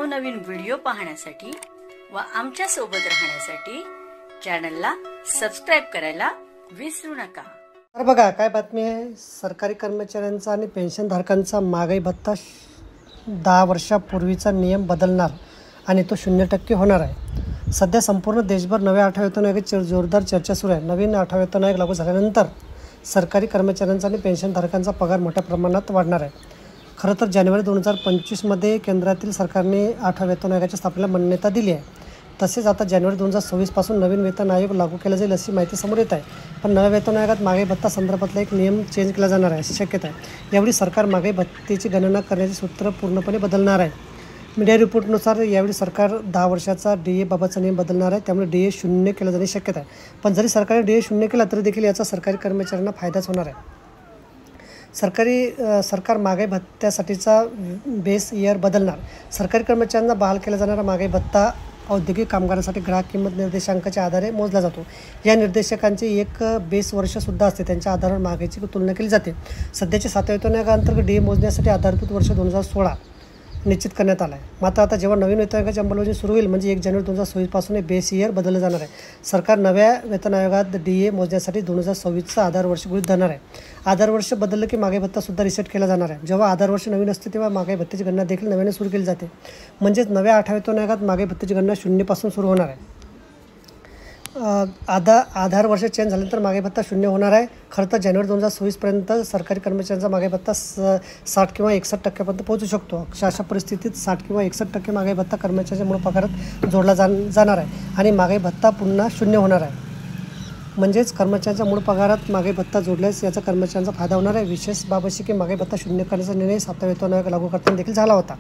नवनवीन व्हिडिओ पाहण्यासाठी व आमच्या सोबत राहण्यासाठी चॅनलला सबस्क्राइब करायला विसरू नका। तर बघा काय बातमी आहे, सरकारी कर्मचाऱ्यांचा आणि पेन्शनधारकांचा महागाई भत्ता 10 वर्षापूर्वीचा नियम बदलणार आणि तो 0% होणार आहे। सध्या संपूर्ण देशभर नव्या 8व्या वेतन आयोगाची जोरदार चर्चा सुरू आहे। नवीन 8वां वेतन आयोग लागू झाल्यानंतर सरकारी कर्मचाऱ्यांचा आणि पेन्शनधारकांचा पगार मोठ्या प्रमाणात वाढणार आहे। खरं तर जानेवारी 2025 मध्ये केंद्रातील सरकारने 8व्या वेतन आयोगाच्या स्थापनेला मान्यता दिली आहे। तसेच आता जानेवारी 2026 पासून नवीन वेतन आयोग लागू केला जाईल अशी माहिती समोर येत आहे। पण नव्या वेतन आयोगात महागाई भत्ता संदर्भातला एक नियम चेंज केला जाणार आहे अशी शक्यता आहे। यावेळी सरकार महागाई भत्तेची गणना करण्याचे सूत्र पूर्णपणे बदलणार आहे। मीडिया रिपोर्टनुसार यावेळी सरकार 10 वर्षाचा DA बाबतचा नियम बदलणार आहे, त्यामुळे DA 0 केला जाण्याची शक्यता आहे। पण जरी सरकारने DA 0 केला तरी देखील याचा सरकारी कर्मचाऱ्यांना फायदाच होणार आहे। सरकार महागाई भत्त्यासाठीचा बेस इयर बदलणार। सरकारी कर्मचाऱ्यांना बहाल केला जाणारा महागाई भत्ता औद्योगिक कामगारांसाठी ग्राहक किंमत निर्देशांकाच्या आधारे मोजला जातो। या निर्देशकांचे एक बेस वर्षसुद्धा असते, त्यांच्या आधारावर महागाईची तुलना केली जाते। सध्याच्या 7व्या वेतन आयोगाअंतर्गत DA मोजण्यासाठी आधारभूत वर्ष 2016 निश्चित करण्यात आला आहे। मात्र आता जेव्हा नवीन वेतन आयोगाची अंमलबजावणी सुरू होईल म्हणजे 1 जानेवारी 2026 पासून हे बेस इयर बदललं जाणार आहे। सरकार नव्या वेतन आयोगात DA मोजण्यासाठी 2026चा आधार वर्ष गृहीत धरणार आहे। आधार वर्ष बदललं की महागाई भत्ता सुद्धा रिसेट केला जाणार आहे। जेव्हा आधार वर्ष नवीन असते तेव्हा महागाई भत्त्याची गणना देखील नव्याने सुरू केली जाते। म्हणजेच नव्या 8व्या वेतन आयोगात महागाई भत्त्याची गणना 0 पासून सुरू होणार आहे। आधार वर्ष चेंज झाल्यानंतर महागाई भत्ता 0 होणार आहे। खरं तर जानेवारी 2026 पर्यंत सरकारी कर्मचाऱ्यांचा महागाई भत्ता 60 किंवा 61% पर्यंत पोहोचू शकतो। अशा परिस्थितीत 60 किंवा 61% महागाई भत्ता कर्मचाऱ्यांच्या मूळ पगारात जोडला जाणार आहे आणि महागाई भत्ता पुन्हा 0 होणार आहे। म्हणजेच कर्मचाऱ्यांच्या मूळ पगारात महागाई भत्ता जोडल्यास याचा कर्मचाऱ्यांचा फायदा होणार आहे। विशेष बाब अशी की महागाई भत्ता 0 करण्याचा निर्णय 7व्या वेतन आयोग लागू करताना देखील झाला होता।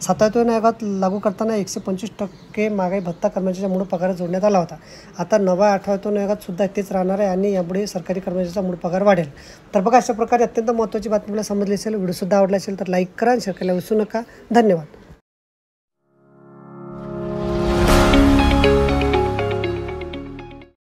7व्या वेतन आयोगात लागू करताना 125% महागाई भत्ता कर्मचाऱ्यांच्या मूळ पगारात जोडण्यात आला होता। आता नव्या 8व्या वेतन आयोगात सुद्धा तेच राहणार आहे आणि यामुळे सरकारी कर्मचाऱ्यांचा मूळ पगार वाढेल। तर बघा, अशा प्रकारे अत्यंत महत्त्वाची बातमी मला समजली असेल। व्हिडिओ सुद्धा आवडला असेल तर लाईक करा आणि शेअर करायला विसरू नका। धन्यवाद।